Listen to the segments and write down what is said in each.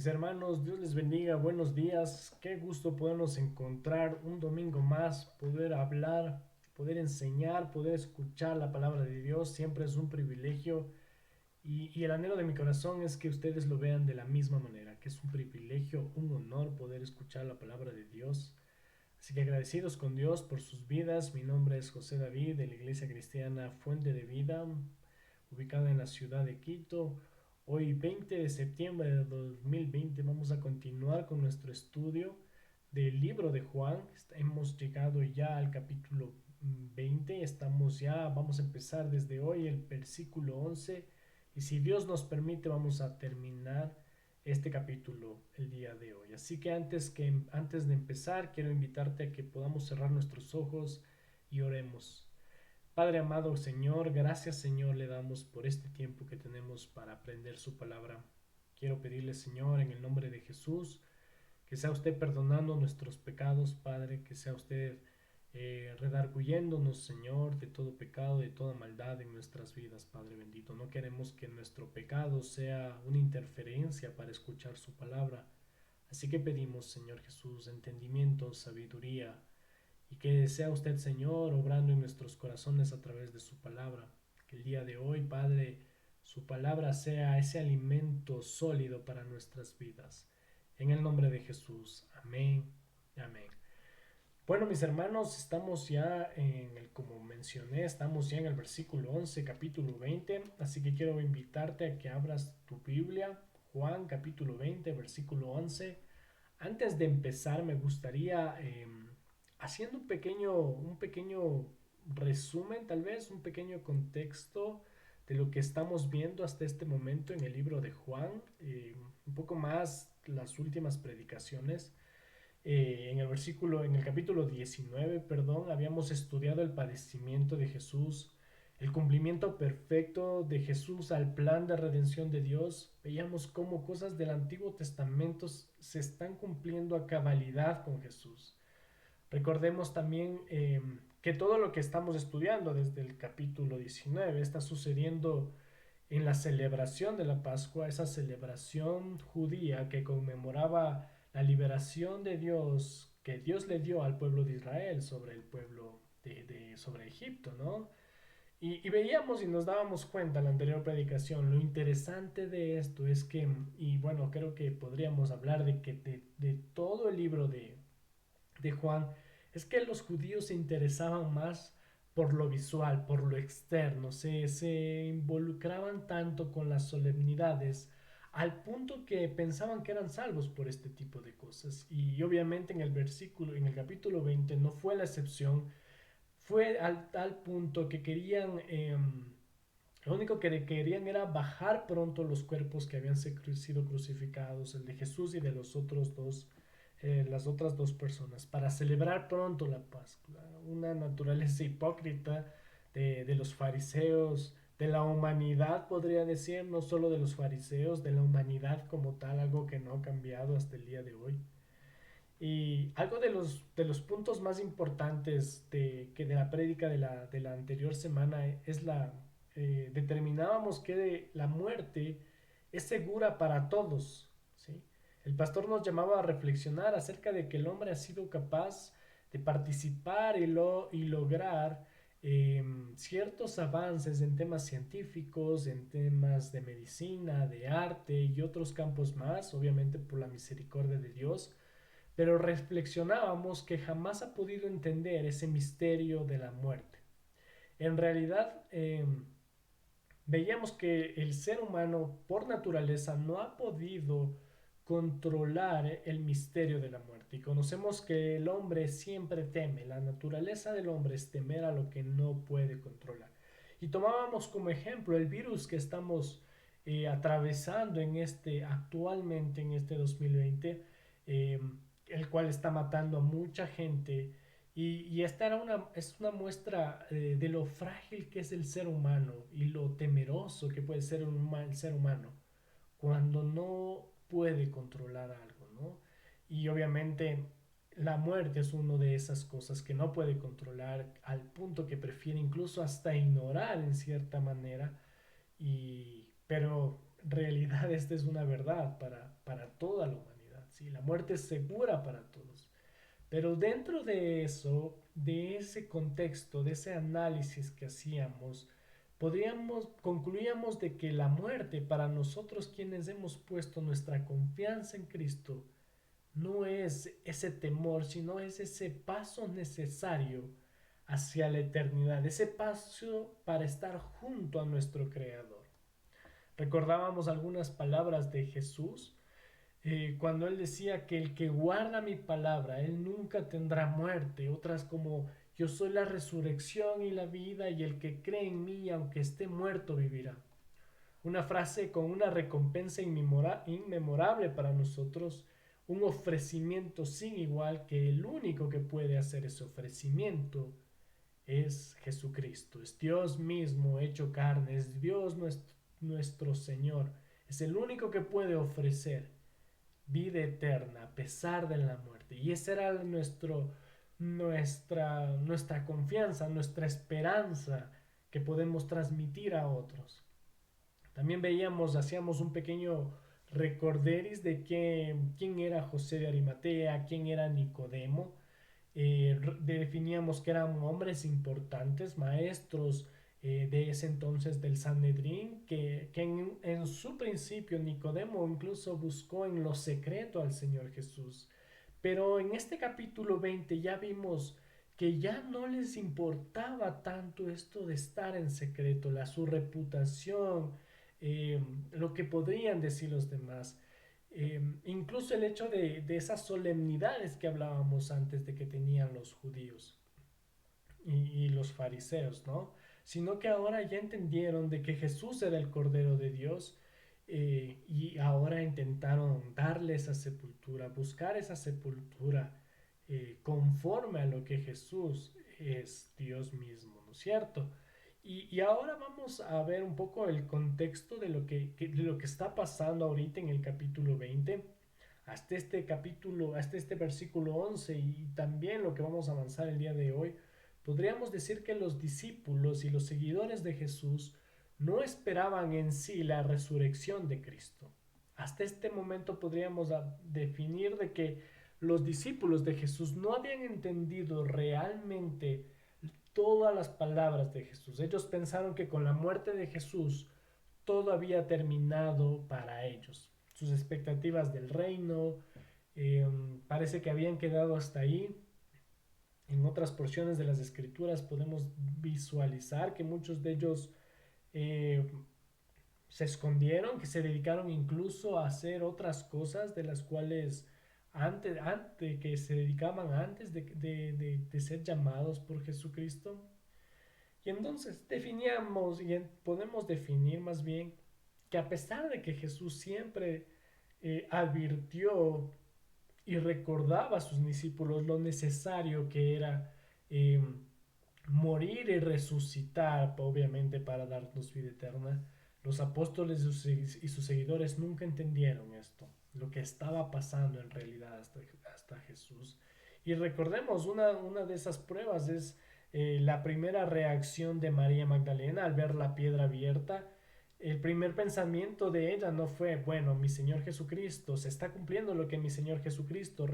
Mis hermanos, Dios les bendiga, buenos días, qué gusto podernos encontrar un domingo más, poder hablar, poder enseñar, poder escuchar la palabra de Dios, siempre es un privilegio y el anhelo de mi corazón es que ustedes lo vean de la misma manera, que es un privilegio, un honor poder escuchar la palabra de Dios. Así que agradecidos con Dios por sus vidas, mi nombre es José David de la Iglesia Cristiana Fuente de Vida, ubicada en la ciudad de Quito. Hoy 20 de septiembre de 2020 vamos a continuar con nuestro estudio del libro de Juan. Hemos llegado ya al capítulo 20, vamos a empezar desde hoy el versículo 11 y si Dios nos permite vamos a terminar este capítulo el día de hoy. Así que antes de empezar quiero invitarte a que podamos cerrar nuestros ojos y oremos. Padre amado Señor, gracias Señor le damos por este tiempo que tenemos para aprender su palabra. Quiero pedirle Señor en el nombre de Jesús que sea usted perdonando nuestros pecados, Padre, que sea usted redarguyéndonos, Señor, de todo pecado, de toda maldad en nuestras vidas, Padre bendito. No queremos que nuestro pecado sea una interferencia para escuchar su palabra. Así que pedimos, Señor Jesús, entendimiento, sabiduría, y que sea usted, Señor, obrando en nuestros corazones a través de su palabra. Que el día de hoy, Padre, su palabra sea ese alimento sólido para nuestras vidas. En el nombre de Jesús. Amén. Amén. Bueno, mis hermanos, como mencioné, estamos ya en el versículo 11, capítulo 20. Así que quiero invitarte a que abras tu Biblia. Juan, capítulo 20, versículo 11. Antes de empezar, me gustaría, haciendo un pequeño resumen, tal vez un pequeño contexto de lo que estamos viendo hasta este momento en el libro de Juan, un poco más las últimas predicaciones. En el capítulo 19, perdón, habíamos estudiado el padecimiento de Jesús, el cumplimiento perfecto de Jesús al plan de redención de Dios. Veíamos cómo cosas del Antiguo Testamento se están cumpliendo a cabalidad con Jesús. Recordemos también que todo lo que estamos estudiando desde el capítulo 19 está sucediendo en la celebración de la Pascua, esa celebración judía que conmemoraba la liberación de Dios que Dios le dio al pueblo de Israel sobre el pueblo sobre Egipto, ¿no? Y veíamos y nos dábamos cuenta en la anterior predicación, lo interesante de esto es que, y bueno, creo que podríamos hablar de todo el libro de Juan, es que los judíos se interesaban más por lo visual, por lo externo, se involucraban tanto con las solemnidades al punto que pensaban que eran salvos por este tipo de cosas. Y obviamente en el capítulo 20 no fue la excepción, fue al tal punto que lo único que querían era bajar pronto los cuerpos que habían sido crucificados, el de Jesús y de las otras dos personas, para celebrar pronto la Pascua. Una naturaleza hipócrita de los fariseos, de la humanidad, podría decir, no solo de los fariseos, de la humanidad como tal, algo que no ha cambiado hasta el día de hoy. Y algo de los puntos más importantes de la prédica de la anterior semana determinábamos que la muerte es segura para todos, ¿sí? El pastor nos llamaba a reflexionar acerca de que el hombre ha sido capaz de participar y lograr ciertos avances en temas científicos, en temas de medicina, de arte y otros campos más, obviamente por la misericordia de Dios, pero reflexionábamos que jamás ha podido entender ese misterio de la muerte. En realidad, veíamos que el ser humano por naturaleza no ha podido controlar el misterio de la muerte. Y conocemos que el hombre siempre teme, la naturaleza del hombre es temer a lo que no puede controlar. Y tomábamos como ejemplo el virus que estamos atravesando actualmente en este 2020, eh, el cual está matando a mucha gente. Y esta es una muestra de lo frágil que es el ser humano y lo temeroso que puede ser el ser humano cuando no puede controlar algo, ¿no? Y obviamente la muerte es una de esas cosas que no puede controlar al punto que prefiere incluso hasta ignorar en cierta manera pero realidad esta es una verdad para toda la humanidad, ¿sí? La muerte es segura para todos. Pero dentro de eso, de ese contexto, de ese análisis que hacíamos, concluíamos de que la muerte para nosotros quienes hemos puesto nuestra confianza en Cristo no es ese temor, sino es ese paso necesario hacia la eternidad, ese paso para estar junto a nuestro Creador. Recordábamos algunas palabras de Jesús cuando él decía que el que guarda mi palabra, él nunca tendrá muerte. Otras como yo soy la resurrección y la vida y el que cree en mí, aunque esté muerto, vivirá. Una frase con una recompensa inmemorable para nosotros, un ofrecimiento sin igual que el único que puede hacer ese ofrecimiento es Jesucristo, es Dios mismo hecho carne, es Dios nuestro Señor, es el único que puede ofrecer vida eterna a pesar de la muerte. Y esa era nuestra confianza, nuestra esperanza que podemos transmitir a otros. También hacíamos un pequeño recorderis de quién era José de Arimatea, quién era Nicodemo. Definíamos que eran hombres importantes, maestros de ese entonces del Sanedrín, que en su principio Nicodemo incluso buscó en lo secreto al Señor Jesús. Pero en este capítulo 20 ya vimos que ya no les importaba tanto esto de estar en secreto, su reputación, lo que podrían decir los demás. Incluso el hecho de esas solemnidades que hablábamos antes de que tenían los judíos y los fariseos, ¿no? Sino que ahora ya entendieron de que Jesús era el Cordero de Dios y ahora intentaron darle esa sepultura, buscar esa sepultura conforme a lo que Jesús es Dios mismo, ¿no es cierto? Y ahora vamos a ver un poco el contexto de lo que está pasando ahorita en el capítulo 20 hasta este versículo 11 y también lo que vamos a avanzar el día de hoy. Podríamos decir que los discípulos y los seguidores de Jesús no esperaban en sí la resurrección de Cristo. Hasta este momento podríamos definir de que los discípulos de Jesús no habían entendido realmente todas las palabras de Jesús. Ellos pensaron que con la muerte de Jesús todo había terminado para ellos. Sus expectativas del reino parece que habían quedado hasta ahí. En otras porciones de las escrituras podemos visualizar que muchos de ellos eh, se escondieron, que se dedicaron incluso a hacer otras cosas de las cuales antes que se dedicaban antes de ser llamados por Jesucristo. Y entonces definíamos y podemos definir más bien que a pesar de que Jesús siempre advirtió y recordaba a sus discípulos lo necesario que era eh, morir y resucitar, obviamente para darnos vida eterna, los apóstoles y sus seguidores nunca entendieron esto, lo que estaba pasando en realidad hasta Jesús. Y recordemos, una de esas pruebas es la primera reacción de María Magdalena al ver la piedra abierta. El primer pensamiento de ella no fue, bueno, mi Señor Jesucristo, se está cumpliendo lo que mi Señor Jesucristo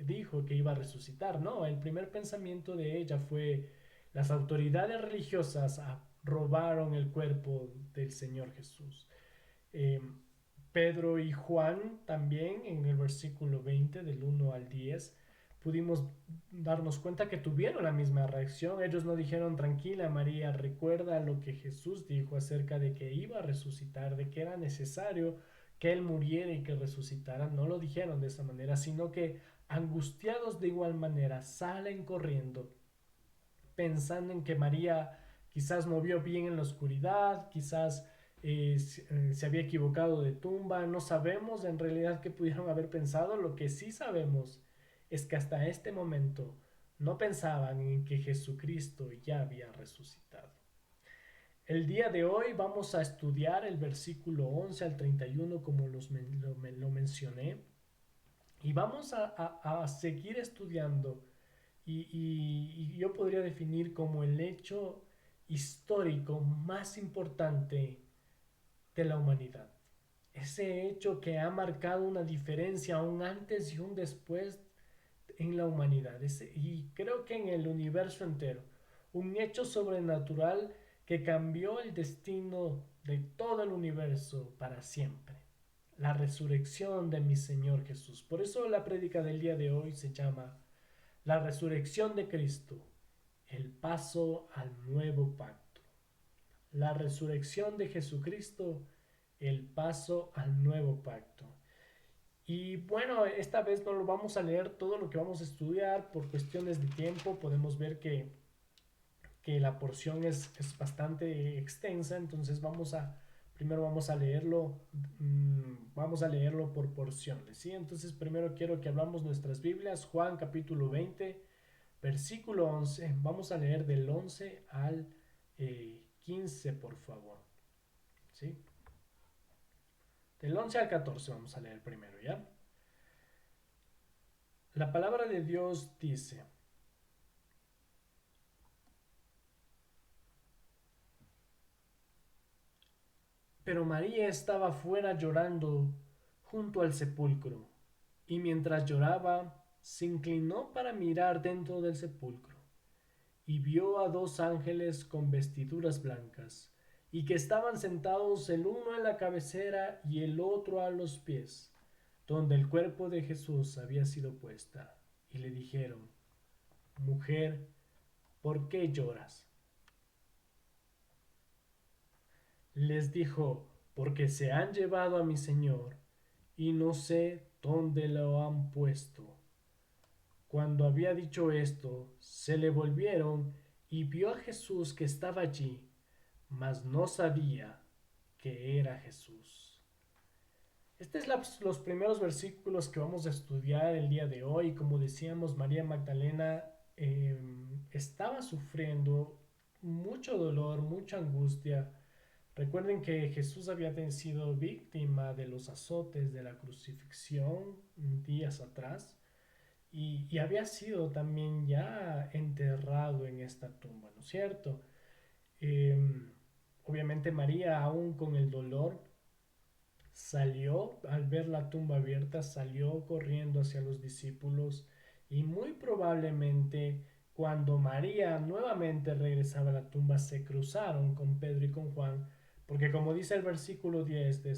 dijo que iba a resucitar. No, el primer pensamiento de ella fue, las autoridades religiosas robaron el cuerpo del Señor Jesús. Eh, Pedro y Juan también en el versículo 20 del 1 al 10 pudimos darnos cuenta que tuvieron la misma reacción. Ellos no dijeron tranquila María, recuerda lo que Jesús dijo acerca de que iba a resucitar, de que era necesario que Él muriera y que resucitara. No lo dijeron de esa manera, sino que angustiados de igual manera salen corriendo pensando en que María quizás no vio bien en la oscuridad, quizás se había equivocado de tumba, no sabemos en realidad qué pudieron haber pensado, lo que sí sabemos es que hasta este momento no pensaban en que Jesucristo ya había resucitado. El día de hoy vamos a estudiar el versículo 11 al 31 como lo mencioné y vamos a seguir estudiando y yo podría definir como el hecho histórico más importante de la humanidad. ese hecho que ha marcado una diferencia, un antes y un después en la humanidad, y creo que en el universo entero, un hecho sobrenatural que cambió el destino de todo el universo para siempre, la resurrección de mi Señor Jesús. Por eso la prédica del día de hoy se llama la resurrección de Cristo, el paso al nuevo pacto. La resurrección de Jesucristo, el paso al nuevo pacto. Y bueno, esta vez no lo vamos a leer todo lo que vamos a estudiar por cuestiones de tiempo. Podemos ver que la porción es bastante extensa, entonces primero vamos a leerlo por porciones, ¿sí? Entonces primero quiero que abramos nuestras Biblias, Juan capítulo 20, versículo 11. Vamos a leer del 11 al 15, por favor, ¿sí? Del 11 al 14 vamos a leer primero, ¿ya? La palabra de Dios dice: pero María estaba fuera llorando junto al sepulcro, y mientras lloraba, se inclinó para mirar dentro del sepulcro, y vio a dos ángeles con vestiduras blancas, y que estaban sentados el uno en la cabecera y el otro a los pies, donde el cuerpo de Jesús había sido puesta, y le dijeron: Mujer, ¿por qué lloras? Les dijo: porque se han llevado a mi Señor, y no sé dónde lo han puesto. Cuando había dicho esto, se le volvieron y vio a Jesús que estaba allí, mas no sabía que era Jesús. Estos son los primeros versículos que vamos a estudiar el día de hoy. Como decíamos, María Magdalena estaba sufriendo mucho dolor, mucha angustia. Recuerden que Jesús había sido víctima de los azotes de la crucifixión días atrás, y había sido también ya enterrado en esta tumba, ¿no es cierto? Eh, Obviamente María, aún con el dolor, salió, al ver la tumba abierta, salió corriendo hacia los discípulos, y muy probablemente cuando María nuevamente regresaba a la tumba se cruzaron con Pedro y con Juan, porque como dice el versículo 10 de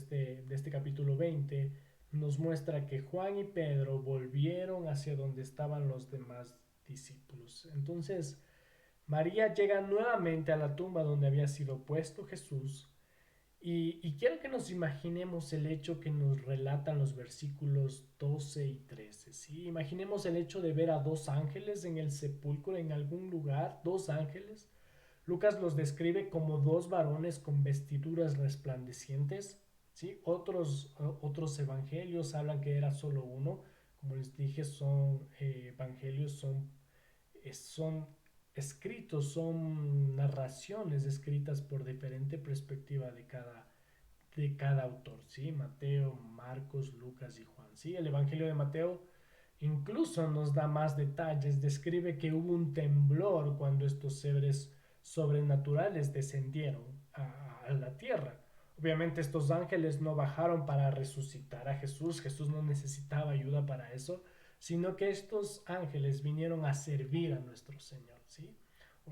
este capítulo 20, nos muestra que Juan y Pedro volvieron hacia donde estaban los demás discípulos. Entonces María llega nuevamente a la tumba donde había sido puesto Jesús, y quiero que nos imaginemos el hecho que nos relatan los versículos 12 y 13, ¿sí? Imaginemos el hecho de ver a dos ángeles en el sepulcro, en algún lugar, dos ángeles. Lucas los describe como dos varones con vestiduras resplandecientes, ¿sí? Otros evangelios hablan que era solo uno. Como les dije, son evangelios, son escritos, son narraciones escritas por diferente perspectiva de cada autor, ¿sí? Mateo, Marcos, Lucas y Juan, ¿sí? El Evangelio de Mateo incluso nos da más detalles, describe que hubo un temblor cuando estos seres sobrenaturales descendieron a la tierra. Obviamente estos ángeles no bajaron para resucitar a Jesús, Jesús no necesitaba ayuda para eso, sino que estos ángeles vinieron a servir a nuestro Señor, ¿sí?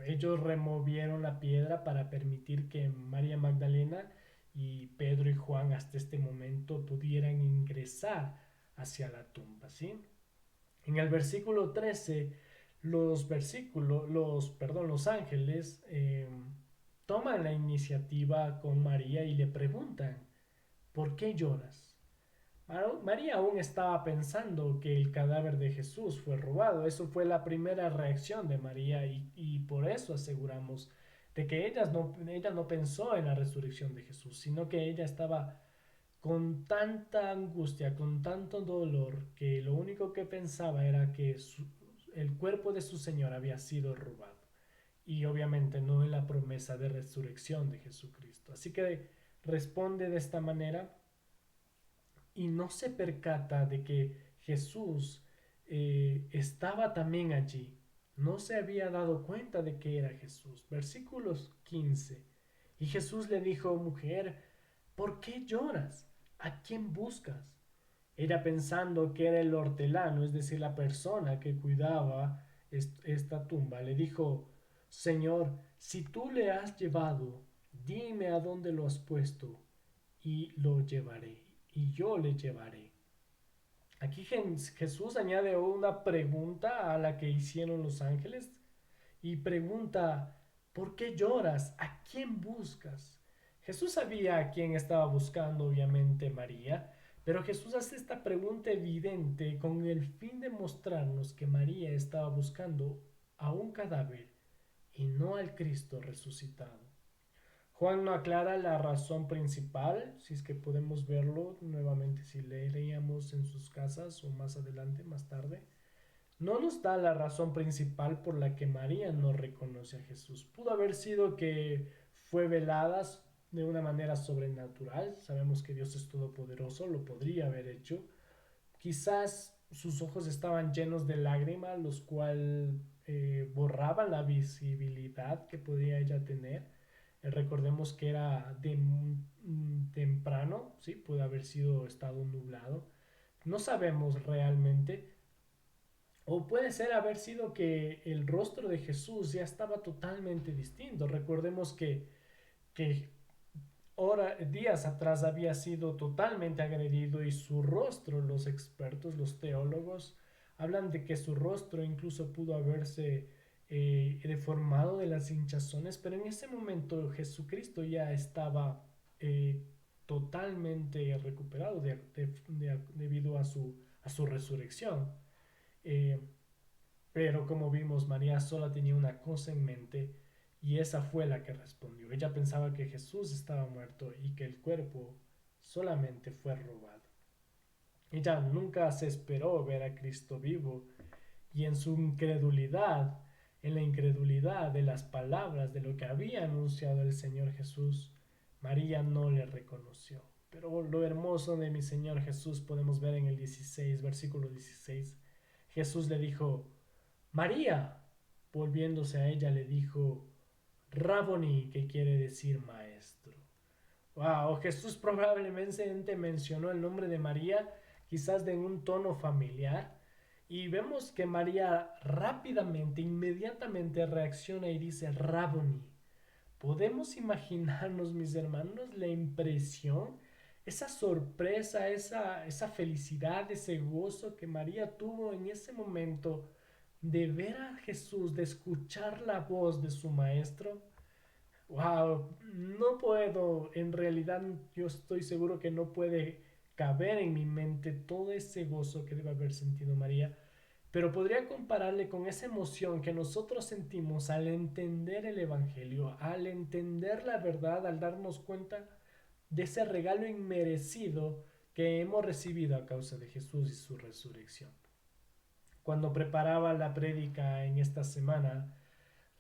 Ellos removieron la piedra para permitir que María Magdalena y Pedro y Juan hasta este momento pudieran ingresar hacia la tumba, ¿sí? En el versículo 13, los ángeles toman la iniciativa con María y le preguntan: ¿por qué lloras? María aún estaba pensando que el cadáver de Jesús fue robado. Eso fue la primera reacción de María, y por eso aseguramos de que ella no pensó en la resurrección de Jesús, sino que ella estaba con tanta angustia, con tanto dolor, que lo único que pensaba era que el cuerpo de su Señor había sido robado. Y obviamente no en la promesa de resurrección de Jesucristo. Así que responde de esta manera y no se percata de que Jesús estaba también allí. No se había dado cuenta de que era Jesús. Versículos 15. Y Jesús le dijo: mujer, ¿por qué lloras? ¿a quién buscas? Ella pensando que era el hortelano, es decir, la persona que cuidaba esta tumba, le dijo, Señor, si tú le has llevado, dime a dónde lo has puesto y lo llevaré, y yo le llevaré. Aquí Jesús añade una pregunta a la que hicieron los ángeles y pregunta, ¿por qué lloras? ¿A quién buscas? Jesús sabía a quién estaba buscando, obviamente María, pero Jesús hace esta pregunta evidente con el fin de mostrarnos que María estaba buscando a un cadáver y no al Cristo resucitado. Juan no aclara la razón principal, si es que podemos verlo nuevamente si leeríamos en sus casas o más adelante, más tarde. No nos da la razón principal por la que María no reconoce a Jesús. Pudo haber sido que fue velada de una manera sobrenatural. Sabemos que Dios es todopoderoso, lo podría haber hecho. Quizás sus ojos estaban llenos de lágrimas, los cuales borraban la visibilidad que podía ella tener. Recordemos que era temprano, ¿sí? Puede haber sido estado nublado. No sabemos realmente, o puede ser haber sido que el rostro de Jesús ya estaba totalmente distinto. Recordemos que días atrás había sido totalmente agredido y su rostro, los expertos, los teólogos, hablan de que su rostro incluso pudo haberse deformado de las hinchazones, pero en ese momento Jesucristo ya estaba totalmente recuperado debido a su resurrección. Eh, pero como vimos, María sola tenía una cosa en mente y esa fue la que respondió. Ella pensaba que Jesús estaba muerto y que el cuerpo solamente fue robado. Ella nunca se esperó ver a Cristo vivo y en su incredulidad, en la incredulidad de las palabras de lo que había anunciado el Señor Jesús, María no le reconoció. Pero lo hermoso de mi Señor Jesús podemos ver en el 16, versículo 16. Jesús le dijo, María, volviéndose a ella, le dijo, Rabboni, que quiere decir maestro. Wow, Jesús probablemente mencionó el nombre de María, quizás de un tono familiar, y vemos que María rápidamente, inmediatamente reacciona y dice Rabboni. Podemos imaginarnos, mis hermanos, la impresión, esa sorpresa, esa felicidad, ese gozo que María tuvo en ese momento de ver a Jesús, de escuchar la voz de su maestro. Wow, no puedo, en realidad yo estoy seguro que no puede caber en mi mente todo ese gozo que debe haber sentido María, pero podría compararle con esa emoción que nosotros sentimos al entender el Evangelio, al entender la verdad, al darnos cuenta de ese regalo inmerecido que hemos recibido a causa de Jesús y su resurrección. Cuando preparaba la prédica en esta semana,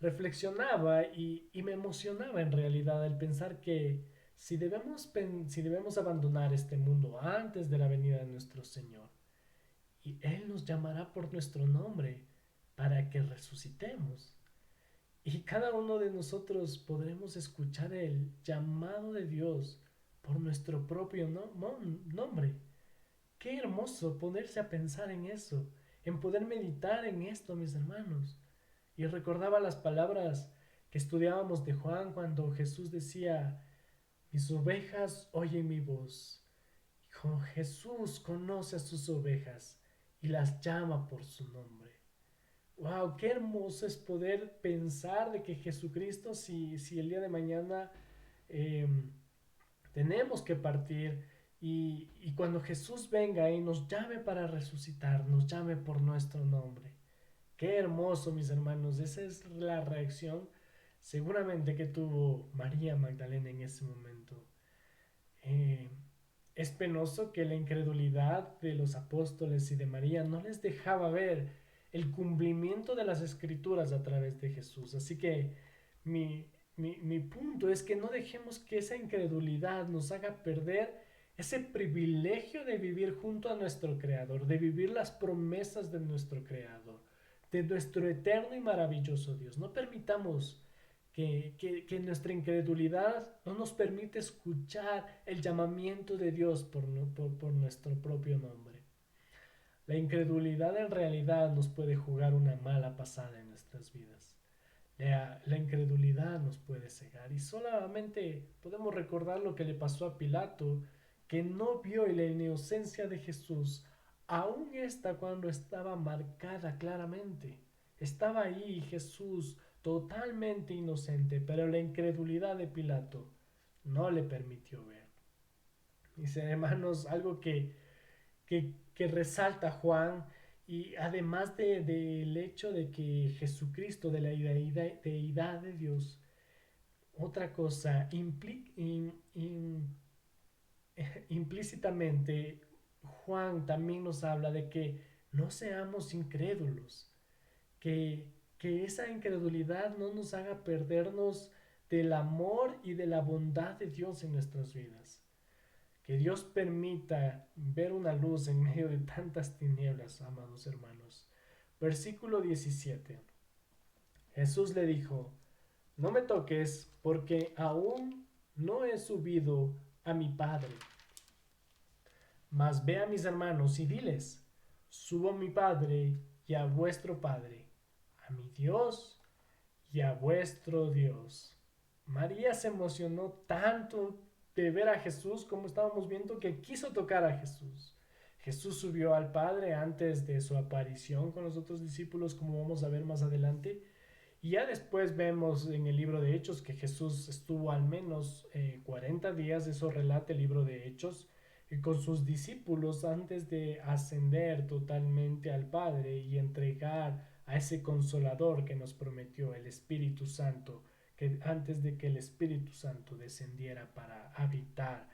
reflexionaba y me emocionaba en realidad el pensar que si debemos abandonar este mundo antes de la venida de nuestro Señor, y Él nos llamará por nuestro nombre para que resucitemos. Y cada uno de nosotros podremos escuchar el llamado de Dios por nuestro propio nombre. Qué hermoso ponerse a pensar en eso, en poder meditar en esto, mis hermanos. Y recordaba las palabras que estudiábamos de Juan cuando Jesús decía, mis ovejas oyen mi voz. Jesús conoce a sus ovejas y las llama por su nombre. Wow, qué hermoso es poder pensar de que Jesucristo, si el día de mañana eh, tenemos que partir y cuando Jesús venga y nos llame para resucitar, nos llame por nuestro nombre. Qué hermoso, mis hermanos. Esa es la reacción seguramente que tuvo María Magdalena en ese momento. Eh, es penoso que la incredulidad de los apóstoles y de María no les dejaba ver el cumplimiento de las escrituras a través de Jesús. Así que mi punto es que no dejemos que esa incredulidad nos haga perder ese privilegio de vivir junto a nuestro Creador, de vivir las promesas de nuestro Creador, de nuestro eterno y maravilloso Dios. No permitamos que nuestra incredulidad no nos permite escuchar el llamamiento de Dios por nuestro propio nombre. La incredulidad en realidad nos puede jugar una mala pasada en nuestras vidas. La incredulidad nos puede cegar y solamente podemos recordar lo que le pasó a Pilato, que no vio la inocencia de Jesús, aún esta cuando estaba marcada claramente. Estaba ahí Jesús totalmente inocente, pero la incredulidad de Pilato no le permitió ver. Mis hermanos, algo que resalta Juan, y además del hecho de que Jesucristo, de la deidad de Dios, otra cosa, implícitamente Juan también nos habla de que no seamos incrédulos, que, que esa incredulidad no nos haga perdernos del amor y de la bondad de Dios en nuestras vidas. Que Dios permita ver una luz en medio de tantas tinieblas, amados hermanos. Versículo 17. Jesús le dijo, no me toques porque aún no he subido a mi Padre. Mas ve a mis hermanos y diles, subo a mi Padre y a vuestro Padre, a mi Dios y a vuestro Dios. María se emocionó tanto de ver a Jesús, como estábamos viendo, que quiso tocar a Jesús. Jesús subió al Padre antes de su aparición con los otros discípulos, como vamos a ver más adelante. Y ya después vemos en el libro de Hechos que Jesús estuvo al menos 40 días, eso relata el libro de Hechos, con sus discípulos antes de ascender totalmente al Padre y entregar a ese consolador que nos prometió, el Espíritu Santo, que antes de que el Espíritu Santo descendiera para habitar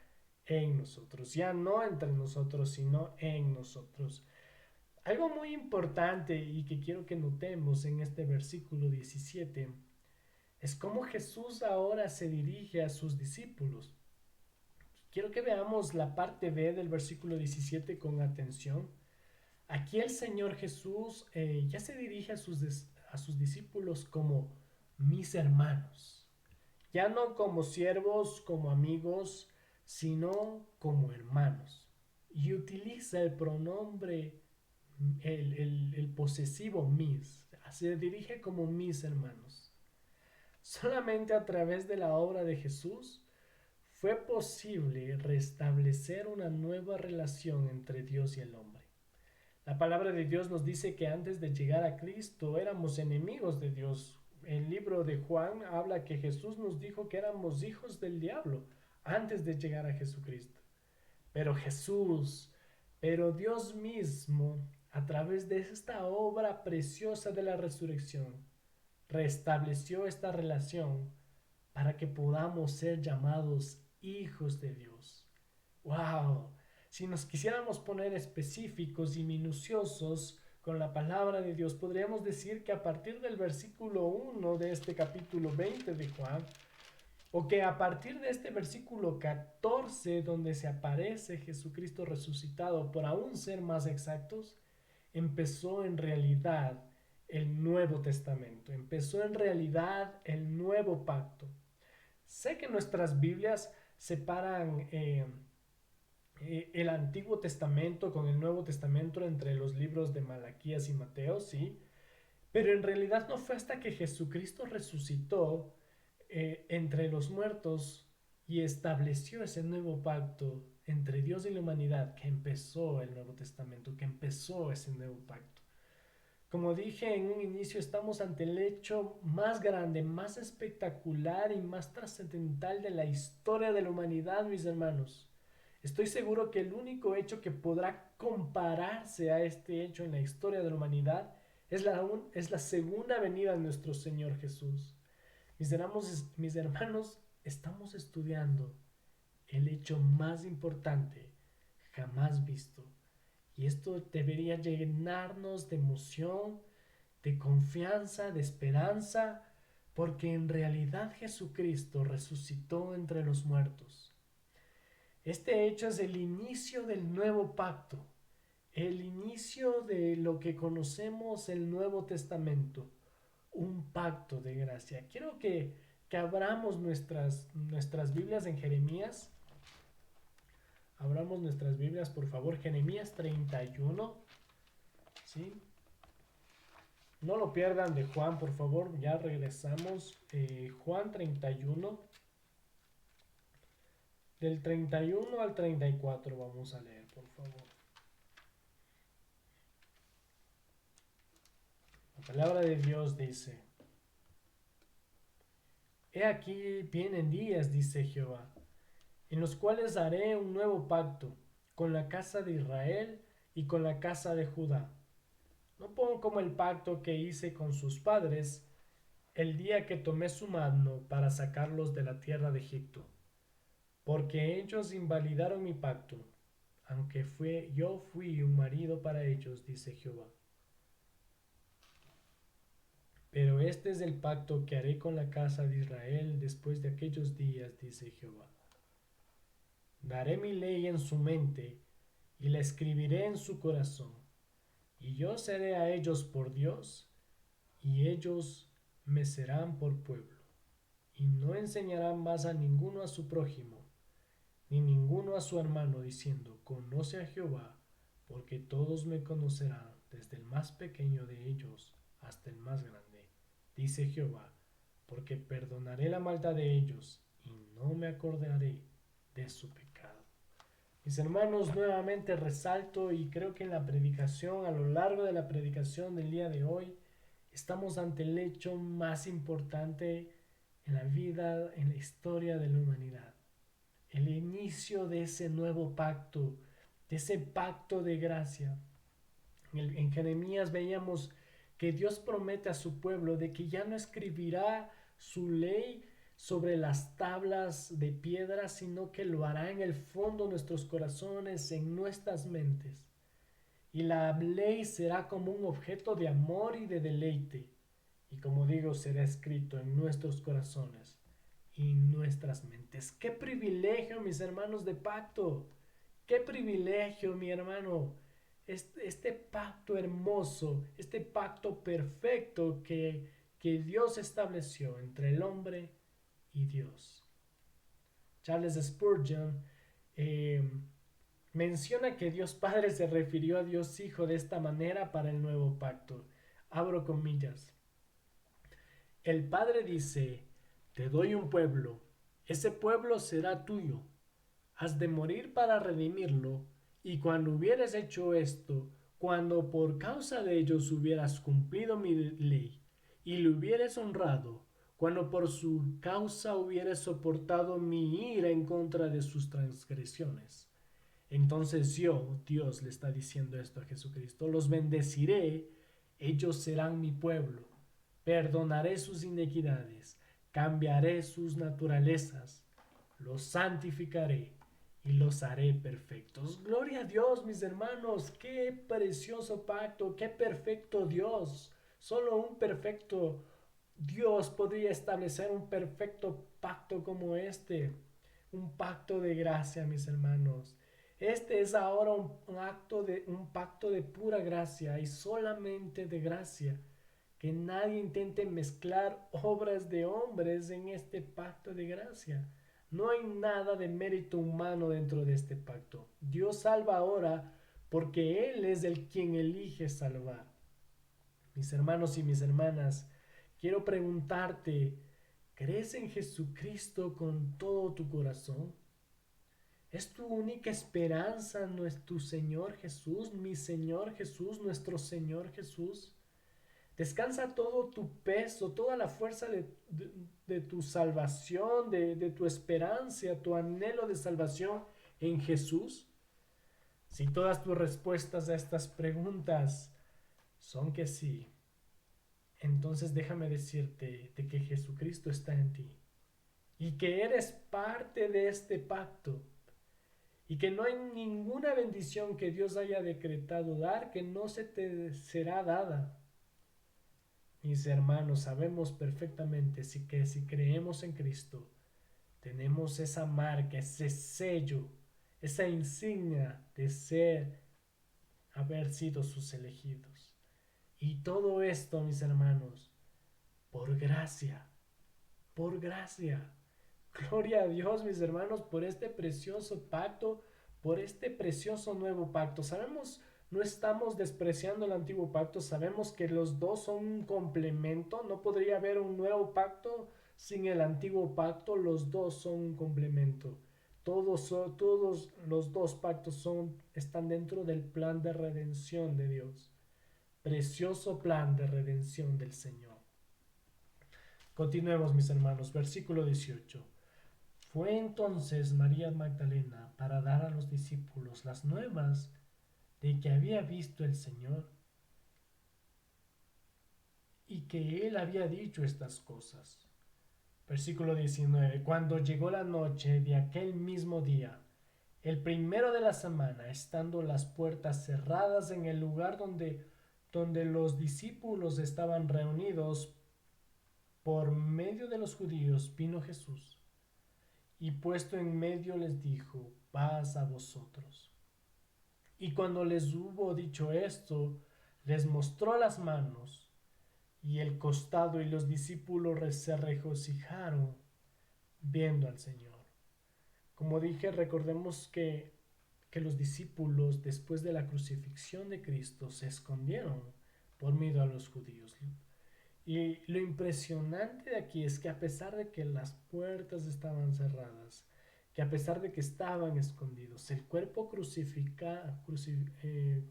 en nosotros, ya no entre nosotros, sino en nosotros. Algo muy importante y que quiero que notemos en este versículo 17 es cómo Jesús ahora se dirige a sus discípulos. Quiero que veamos la parte B del versículo 17 con atención. Aquí el Señor Jesús ya se dirige a sus discípulos como mis hermanos. Ya no como siervos, como amigos, sino como hermanos. Y utiliza el pronombre, el posesivo mis. Se dirige como mis hermanos. Solamente a través de la obra de Jesús fue posible restablecer una nueva relación entre Dios y el hombre. La palabra de Dios nos dice que antes de llegar a Cristo éramos enemigos de Dios. El libro de Juan habla que Jesús nos dijo que éramos hijos del diablo antes de llegar a Jesucristo. Pero Jesús, pero Dios mismo, a través de esta obra preciosa de la resurrección, restableció esta relación para que podamos ser llamados hijos de Dios. ¡Wow! Si nos quisiéramos poner específicos y minuciosos con la palabra de Dios, podríamos decir que a partir del versículo 1 de este capítulo 20 de Juan, o que a partir de este versículo 14, donde se aparece Jesucristo resucitado, por aún ser más exactos, empezó en realidad el Nuevo Testamento, empezó en realidad el nuevo pacto. Sé que nuestras Biblias separan el Antiguo Testamento con el Nuevo Testamento entre los libros de Malaquías y Mateo, sí, pero en realidad no fue hasta que Jesucristo resucitó entre los muertos y estableció ese nuevo pacto entre Dios y la humanidad que empezó el Nuevo Testamento, que empezó ese nuevo pacto. Como dije en un inicio, estamos ante el hecho más grande, más espectacular y más trascendental de la historia de la humanidad, mis hermanos. Estoy seguro que el único hecho que podrá compararse a este hecho en la historia de la humanidad es la segunda venida de nuestro Señor Jesús. Mis hermanos, estamos estudiando el hecho más importante jamás visto. Y esto debería llenarnos de emoción, de confianza, de esperanza, porque en realidad Jesucristo resucitó entre los muertos. Este hecho es el inicio del nuevo pacto, el inicio de lo que conocemos el Nuevo Testamento, un pacto de gracia. Quiero que que abramos nuestras Biblias en Jeremías. Abramos nuestras Biblias, por favor, Jeremías 31. ¿Sí? No lo pierdan de Juan, por favor, ya regresamos. Juan 31, del 31 al 34 vamos a leer, por favor. La palabra de Dios dice: He aquí vienen días, dice Jehová, en los cuales haré un nuevo pacto con la casa de Israel y con la casa de Judá. No pongo como el pacto que hice con sus padres el día que tomé su mano para sacarlos de la tierra de Egipto, porque ellos invalidaron mi pacto, aunque yo fui un marido para ellos, dice Jehová. Pero este es el pacto que haré con la casa de Israel después de aquellos días, dice Jehová. Daré mi ley en su mente y la escribiré en su corazón, y yo seré a ellos por Dios, y ellos me serán por pueblo. Y no enseñarán más a ninguno a su prójimo, ni ninguno a su hermano, diciendo: Conoce a Jehová, porque todos me conocerán, desde el más pequeño de ellos hasta el más grande, dice Jehová, porque perdonaré la maldad de ellos y no me acordaré de su pecado. Mis hermanos, nuevamente resalto, y creo que en la predicación, a lo largo de la predicación del día de hoy, estamos ante el hecho más importante en la vida, en la historia de la humanidad. El inicio de ese nuevo pacto, de ese pacto de gracia. En Jeremías veíamos que Dios promete a su pueblo de que ya no escribirá su ley sobre las tablas de piedra, sino que lo hará en el fondo de nuestros corazones, en nuestras mentes. Y la ley será como un objeto de amor y de deleite. Y como digo, será escrito en nuestros corazones y nuestras mentes. ¡Qué privilegio, mis hermanos de pacto! ¡Qué privilegio, mi hermano! Este pacto hermoso, este pacto perfecto que Dios estableció entre el hombre y Dios. Charles Spurgeon menciona que Dios Padre se refirió a Dios Hijo de esta manera para el nuevo pacto. Abro comillas. El Padre dice: Te doy un pueblo, ese pueblo será tuyo. Has de morir para redimirlo, y cuando hubieras hecho esto, cuando por causa de ellos hubieras cumplido mi ley, y lo hubieras honrado, cuando por su causa hubieras soportado mi ira en contra de sus transgresiones. Entonces yo, Dios le está diciendo esto a Jesucristo, los bendeciré, ellos serán mi pueblo, perdonaré sus iniquidades, cambiaré sus naturalezas, los santificaré y los haré perfectos. Gloria a Dios, mis hermanos, qué precioso pacto, qué perfecto Dios. Solo un perfecto Dios podría establecer un perfecto pacto como este, un pacto de gracia, mis hermanos. Este es ahora un pacto de pura gracia y solamente de gracia. Que nadie intente mezclar obras de hombres en este pacto de gracia. No hay nada de mérito humano dentro de este pacto. Dios salva ahora porque Él es el quien elige salvar. Mis hermanos y mis hermanas, quiero preguntarte, ¿crees en Jesucristo con todo tu corazón? ¿Es tu única esperanza tu Señor Jesús, mi Señor Jesús, nuestro Señor Jesús? Descansa todo tu peso, toda la fuerza de tu salvación, de tu esperanza, tu anhelo de salvación en Jesús. Si todas tus respuestas a estas preguntas son que sí, entonces déjame decirte de que Jesucristo está en ti y que eres parte de este pacto y que no hay ninguna bendición que Dios haya decretado dar que no se te será dada. Mis hermanos, sabemos perfectamente que si creemos en Cristo, tenemos esa marca, ese sello, esa insignia de haber sido sus elegidos. Y todo esto, mis hermanos, por gracia, por gracia. Gloria a Dios, mis hermanos, por este precioso pacto, por este precioso nuevo pacto. Sabemos, no estamos despreciando el antiguo pacto, sabemos que los dos son un complemento, no podría haber un nuevo pacto sin el antiguo pacto, los dos son un complemento. Todos los dos pactos están dentro del plan de redención de Dios. Precioso plan de redención del Señor. Continuemos, mis hermanos, versículo 18. Fue entonces María Magdalena para dar a los discípulos las nuevas de que había visto el Señor y que él había dicho estas cosas. Versículo 19. Cuando llegó la noche de aquel mismo día, el primero de la semana, estando las puertas cerradas en el lugar donde los discípulos estaban reunidos, por medio de los judíos vino Jesús y puesto en medio les dijo: paz a vosotros. Y cuando les hubo dicho esto, les mostró las manos y el costado, y los discípulos se regocijaron viendo al Señor. Como dije, recordemos que los discípulos, después de la crucifixión de Cristo, se escondieron por miedo a los judíos. Y lo impresionante de aquí es que a pesar de que las puertas estaban cerradas, que a pesar de que estaban escondidos, el cuerpo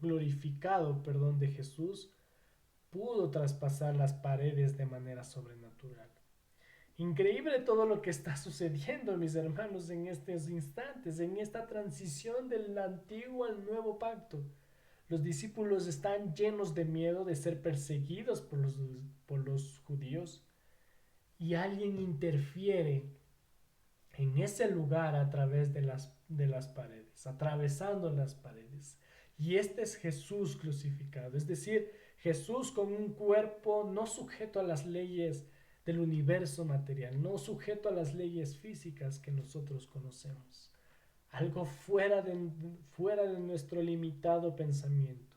glorificado, de Jesús pudo traspasar las paredes de manera sobrenatural. Increíble todo lo que está sucediendo, mis hermanos, en estos instantes, en esta transición del antiguo al nuevo pacto. Los discípulos están llenos de miedo de ser perseguidos por los judíos, y alguien interfiere en ese lugar a través de las paredes, atravesando las paredes. Y este es Jesús crucificado, es decir, Jesús con un cuerpo no sujeto a las leyes del universo material, no sujeto a las leyes físicas que nosotros conocemos. Algo fuera de nuestro limitado pensamiento.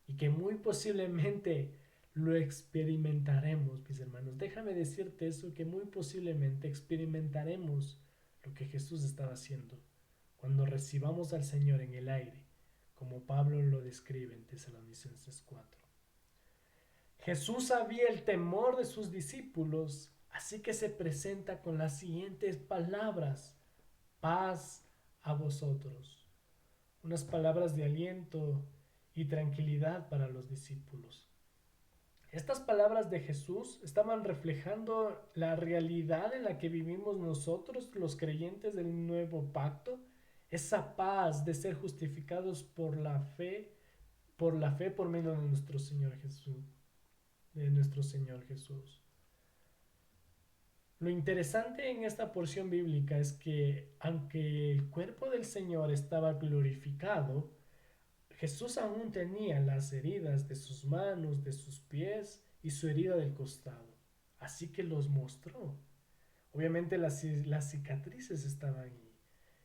Y que muy posiblemente lo experimentaremos, mis hermanos. Déjame decirte eso, que muy posiblemente experimentaremos lo que Jesús estaba haciendo cuando recibamos al Señor en el aire, como Pablo lo describe en Tesalonicenses 4. Jesús sabía el temor de sus discípulos, así que se presenta con las siguientes palabras: paz a vosotros. Unas palabras de aliento y tranquilidad para los discípulos. Estas palabras de Jesús estaban reflejando la realidad en la que vivimos nosotros, los creyentes del nuevo pacto, esa paz de ser justificados por medio de nuestro Señor Jesús. Lo interesante en esta porción bíblica es que aunque el cuerpo del Señor estaba glorificado, Jesús aún tenía las heridas de sus manos, de sus pies y su herida del costado. Así que los mostró. Obviamente las cicatrices estaban ahí.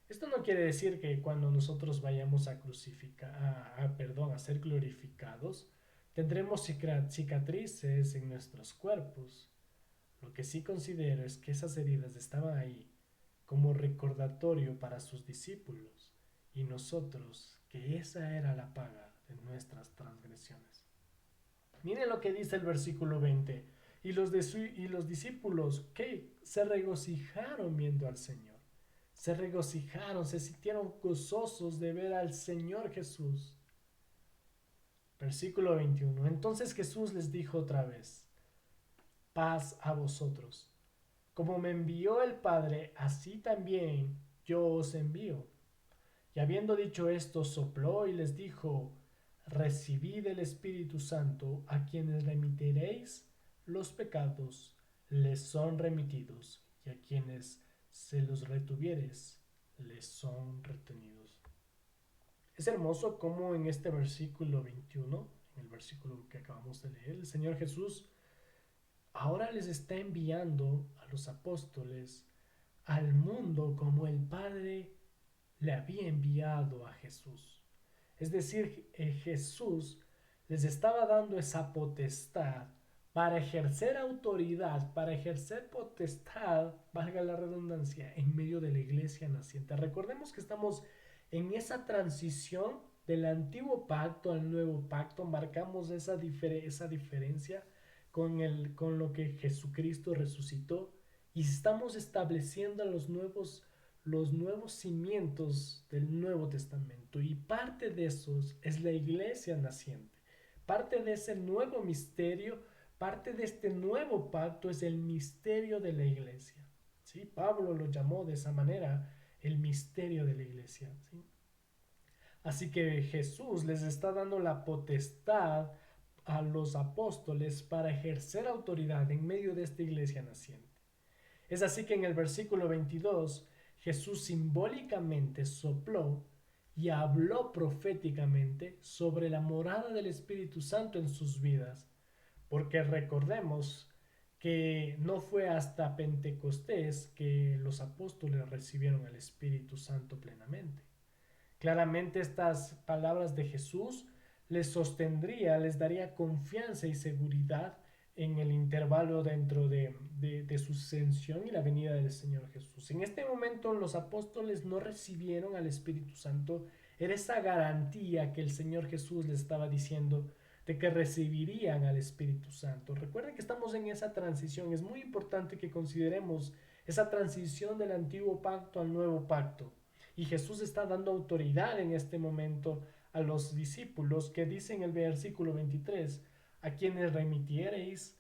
Esto no quiere decir que cuando nosotros vayamos a ser glorificados, tendremos cicatrices en nuestros cuerpos. Lo que sí considero es que esas heridas estaban ahí como recordatorio para sus discípulos y nosotros, que esa era la paga de nuestras transgresiones. Miren lo que dice el versículo 20. Y los discípulos que se regocijaron viendo al Señor. Se regocijaron, se sintieron gozosos de ver al Señor Jesús. Versículo 21. Entonces Jesús les dijo otra vez: paz a vosotros. Como me envió el Padre, así también yo os envío. Y habiendo dicho esto, sopló y les dijo: recibid el Espíritu Santo. A quienes remitiréis los pecados, les son remitidos, y a quienes se los retuvieres, les son retenidos. Es hermoso cómo en este versículo 21, en el versículo que acabamos de leer, el Señor Jesús ahora les está enviando a los apóstoles al mundo como el Padre le había enviado a Jesús. Es decir, Jesús les estaba dando esa potestad para ejercer autoridad, para ejercer potestad, valga la redundancia, en medio de la iglesia naciente. Recordemos que estamos en esa transición del antiguo pacto al nuevo pacto, marcamos esa diferencia con lo que Jesucristo resucitó y estamos estableciendo los nuevos cimientos del Nuevo Testamento y parte de esos es la iglesia naciente. Parte de ese nuevo misterio, parte de este nuevo pacto es el misterio de la iglesia. ¿Sí? Pablo lo llamó de esa manera, el misterio de la iglesia. ¿Sí? Así que Jesús les está dando la potestad a los apóstoles para ejercer autoridad en medio de esta iglesia naciente. Es así que en el versículo 22 Jesús simbólicamente sopló y habló proféticamente sobre la morada del Espíritu Santo en sus vidas, porque recordemos que no fue hasta Pentecostés que los apóstoles recibieron el Espíritu Santo plenamente. Claramente estas palabras de Jesús les sostendría, les daría confianza y seguridad en el intervalo dentro de su ascensión y la venida del Señor Jesús. En este momento los apóstoles no recibieron al Espíritu Santo, era esa garantía que el Señor Jesús les estaba diciendo de que recibirían al Espíritu Santo. Recuerden que estamos en esa transición, es muy importante que consideremos esa transición del antiguo pacto al nuevo pacto. Y Jesús está dando autoridad en este momento a los discípulos que dice en el versículo 23, a quienes remitiereis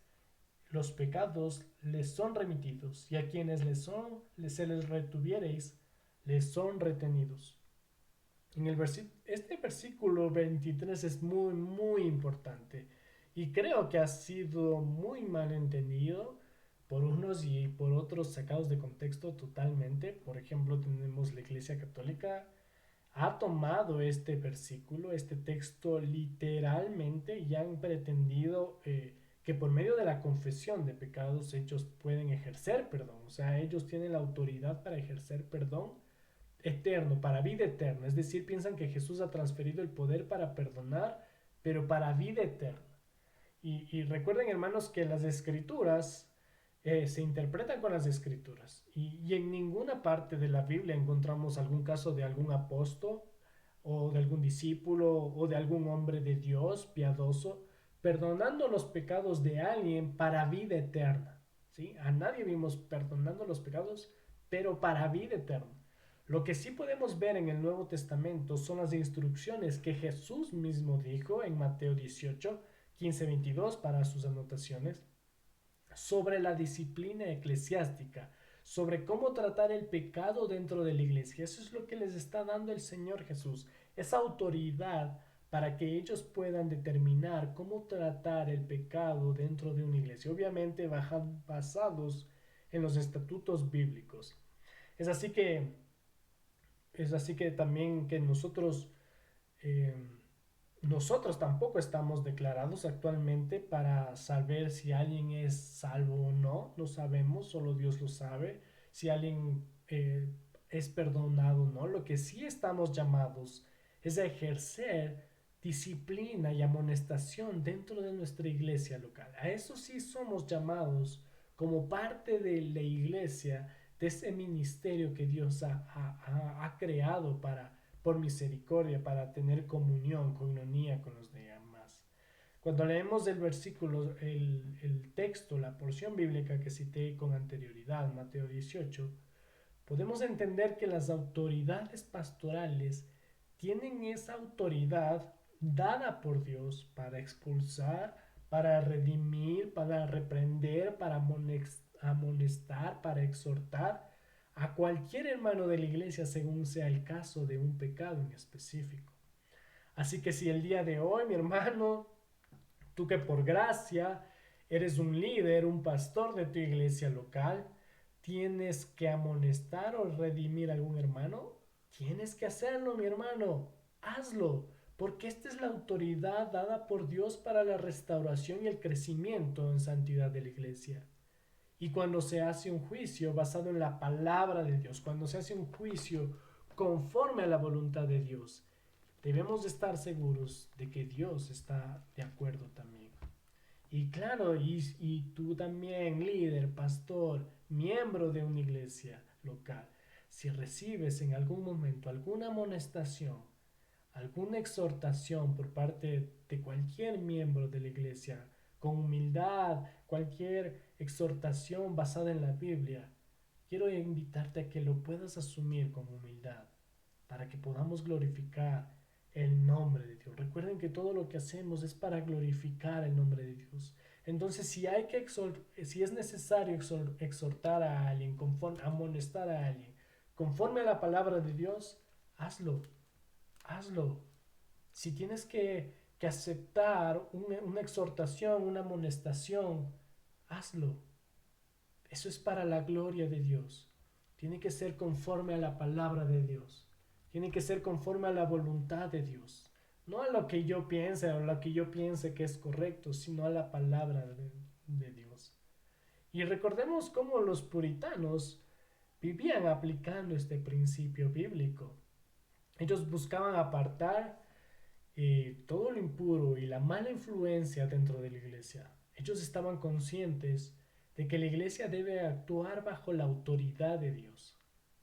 los pecados les son remitidos y a quienes se les retuviereis les son retenidos. Este versículo 23 es muy importante y creo que ha sido muy mal entendido por unos y por otros sacados de contexto totalmente. Por ejemplo, tenemos la Iglesia Católica ha tomado este versículo, este texto literalmente y han pretendido que por medio de la confesión de pecados ellos pueden ejercer perdón. O sea, ellos tienen la autoridad para ejercer perdón eterno, para vida eterna. Es decir, piensan que Jesús ha transferido el poder para perdonar, pero para vida eterna. Y recuerden, hermanos, que las escrituras se interpretan con las escrituras. Y en ninguna parte de la Biblia encontramos algún caso de algún apóstol o de algún discípulo o de algún hombre de Dios piadoso perdonando los pecados de alguien para vida eterna. ¿Sí? A nadie vimos perdonando los pecados, pero para vida eterna. Lo que sí podemos ver en el Nuevo Testamento son las instrucciones que Jesús mismo dijo en Mateo 18, 15-22 para sus anotaciones, sobre la disciplina eclesiástica, sobre cómo tratar el pecado dentro de la iglesia. Eso es lo que les está dando el Señor Jesús, esa autoridad para que ellos puedan determinar cómo tratar el pecado dentro de una iglesia, obviamente basados en los estatutos bíblicos. Es así que, es así que también que eh, nosotros tampoco estamos declarados actualmente para saber si alguien es salvo o no, no sabemos, solo Dios lo sabe, si alguien es perdonado o no. Lo que sí estamos llamados es a ejercer disciplina y amonestación dentro de nuestra iglesia local. A eso sí somos llamados como parte de la iglesia, de ese ministerio que Dios ha creado por misericordia, para tener comunión, coinonía con los demás. Cuando leemos el versículo, el texto, la porción bíblica que cité con anterioridad, Mateo 18, podemos entender que las autoridades pastorales tienen esa autoridad dada por Dios para expulsar, para redimir, para reprender, para amonestar, para exhortar a cualquier hermano de la iglesia según sea el caso de un pecado en específico. Así que si el día de hoy, mi hermano, tú que por gracia eres un líder, un pastor de tu iglesia local, tienes que amonestar o redimir a algún hermano, tienes que hacerlo, mi hermano. Hazlo, porque esta es la autoridad dada por Dios para la restauración y el crecimiento en santidad de la iglesia. Y cuando se hace un juicio basado en la palabra de Dios, cuando se hace un juicio conforme a la voluntad de Dios, debemos de estar seguros de que Dios está de acuerdo también. Y claro, y tú también, líder, pastor, miembro de una iglesia local, si recibes en algún momento alguna amonestación, alguna exhortación por parte de cualquier miembro de la iglesia, con humildad, cualquier exhortación basada en la Biblia, quiero invitarte a que lo puedas asumir con humildad, para que podamos glorificar el nombre de Dios. Recuerden que todo lo que hacemos es para glorificar el nombre de Dios. Entonces, si es necesario exhortar a alguien, amonestar a alguien, conforme a la palabra de Dios, hazlo, hazlo. Si tienes que aceptar una exhortación, una amonestación, hazlo. Eso es para la gloria de Dios. Tiene que ser conforme a la palabra de Dios. Tiene que ser conforme a la voluntad de Dios. No a lo que yo piense o lo que yo piense que es correcto, sino a la palabra de Dios. Y recordemos cómo los puritanos vivían aplicando este principio bíblico. Ellos buscaban apartar todo lo impuro y la mala influencia dentro de la iglesia. Ellos estaban conscientes de que la iglesia debe actuar bajo la autoridad de Dios.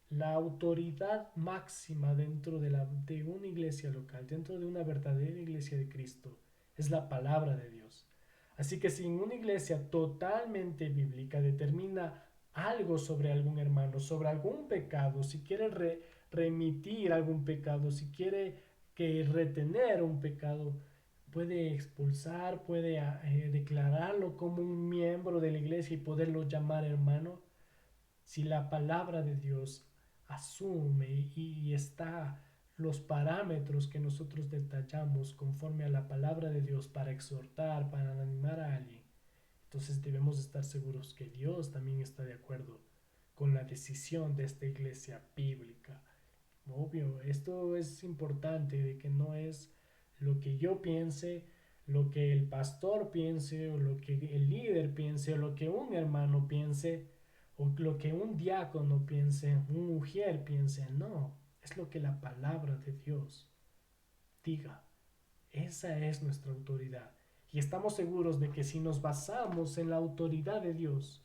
La autoridad máxima dentro de una iglesia local, dentro de una verdadera iglesia de Cristo, es la palabra de Dios. Así que si una iglesia totalmente bíblica determina algo sobre algún hermano, sobre algún pecado, si quiere remitir algún pecado, si quiere que retener un pecado, puede expulsar, puede declararlo como un miembro de la iglesia y poderlo llamar hermano. Si la palabra de Dios asume y está los parámetros que nosotros detallamos conforme a la palabra de Dios para exhortar, para animar a alguien, entonces debemos estar seguros que Dios también está de acuerdo con la decisión de esta iglesia bíblica. Obvio, esto es importante, de que no es lo que yo piense, lo que el pastor piense, o lo que el líder piense, o lo que un hermano piense, o lo que un diácono piense, un mujer piense. No, es lo que la palabra de Dios diga. Esa es nuestra autoridad. Y estamos seguros de que si nos basamos en la autoridad de Dios,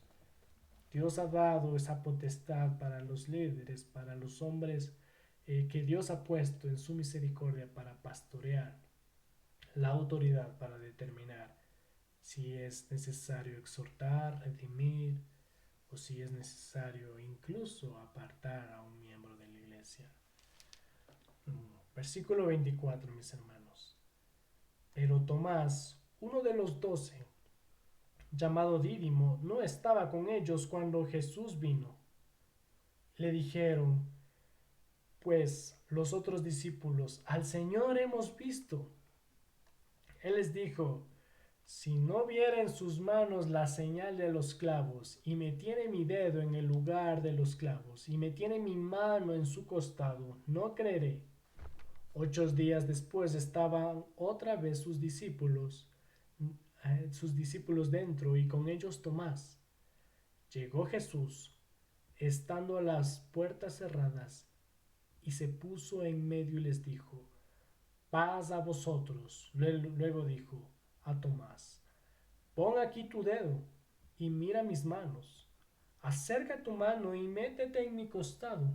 Dios ha dado esa potestad para los líderes, para los hombres que Dios ha puesto en su misericordia para pastorear, la autoridad para determinar si es necesario exhortar, redimir, o si es necesario incluso apartar a un miembro de la iglesia. Versículo 24, mis hermanos. Pero Tomás, uno de los 12, llamado Dídimo, no estaba con ellos cuando Jesús vino. Le dijeron, pues, los otros discípulos, al Señor hemos visto. Él les dijo, si no viera en sus manos la señal de los clavos, y me tiene mi dedo en el lugar de los clavos, y me tiene mi mano en su costado, no creeré. 8 días después estaban otra vez sus discípulos dentro, y con ellos Tomás. Llegó Jesús, estando las puertas cerradas, y se puso en medio y les dijo, paz a vosotros. Luego dijo a Tomás, pon aquí tu dedo y mira mis manos. Acerca tu mano y métete en mi costado.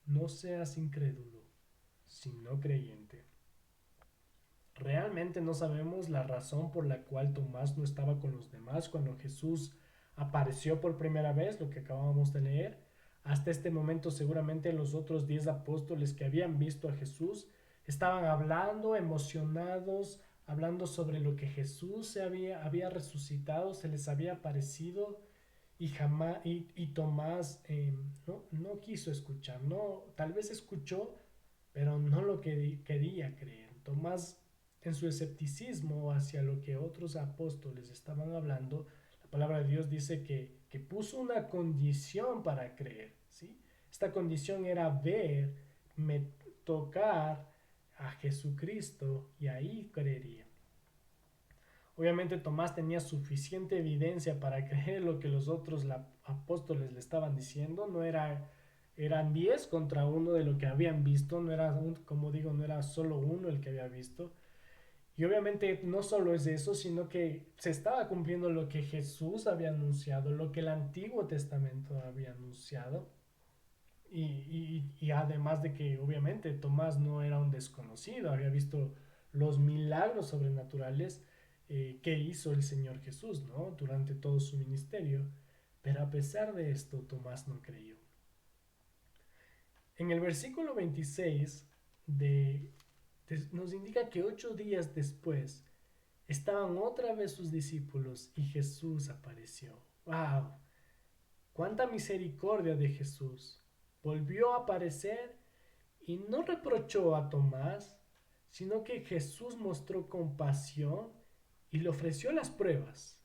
No seas incrédulo, sino creyente. Realmente no sabemos la razón por la cual Tomás no estaba con los demás cuando Jesús apareció por primera vez, lo que acabamos de leer. Hasta este momento seguramente los otros 10 apóstoles que habían visto a Jesús estaban hablando, emocionados, hablando sobre lo que Jesús había resucitado, se les había aparecido, y Tomás no quiso escuchar, no, tal vez escuchó, pero no lo que quería creer. Tomás, en su escepticismo hacia lo que otros apóstoles estaban hablando, la palabra de Dios dice que puso una condición para creer, ¿sí? Esta condición era ver, tocar a Jesucristo, y ahí creería. Obviamente Tomás tenía suficiente evidencia para creer lo que los otros apóstoles le estaban diciendo. No era, eran 10 contra uno de lo que habían visto. No era, como digo, no era solo uno el que había visto. Y obviamente no solo es eso, sino que se estaba cumpliendo lo que Jesús había anunciado, lo que el Antiguo Testamento había anunciado. Y además de que obviamente Tomás no era un desconocido, había visto los milagros sobrenaturales que hizo el Señor Jesús, ¿no? Durante todo su ministerio. Pero a pesar de esto, Tomás no creyó. En el versículo 26 nos indica que 8 días después estaban otra vez sus discípulos y Jesús apareció. ¡Wow! ¡Cuánta misericordia de Jesús! Volvió a aparecer y no reprochó a Tomás, sino que Jesús mostró compasión y le ofreció las pruebas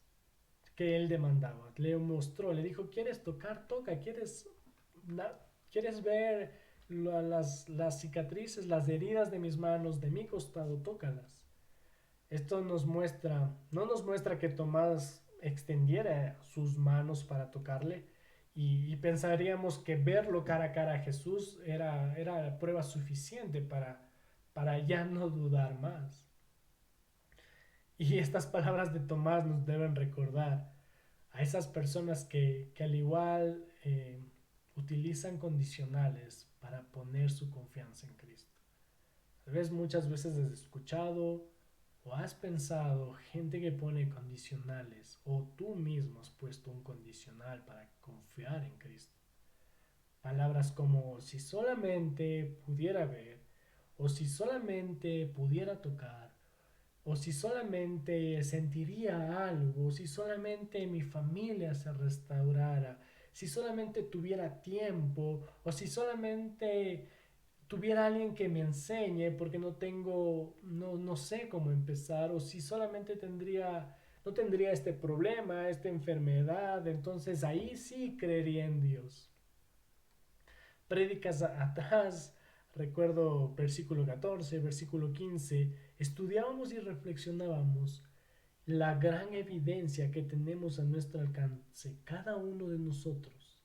que él demandaba. Le mostró, le dijo, ¿quieres tocar? Toca. ¿Quieres ver las cicatrices, las heridas de mis manos, de mi costado? Tócalas. Esto no nos muestra que Tomás extendiera sus manos para tocarle y pensaríamos que verlo cara a cara a Jesús era prueba suficiente para ya no dudar más. Y estas palabras de Tomás nos deben recordar a esas personas que al igual utilizan condicionales para poner su confianza en Cristo. Tal vez muchas veces has escuchado o has pensado gente que pone condicionales o tú mismo has puesto un condicional para confiar en Cristo. Palabras como si solamente pudiera ver o si solamente pudiera tocar o si solamente sentiría algo, si solamente mi familia se restaurara, si solamente tuviera tiempo o si solamente tuviera alguien que me enseñe porque no sé cómo empezar o si solamente no tendría este problema, esta enfermedad, entonces ahí sí creería en Dios. Prédicas atrás, recuerdo versículo 14, versículo 15, estudiábamos y reflexionábamos la gran evidencia que tenemos a nuestro alcance, cada uno de nosotros.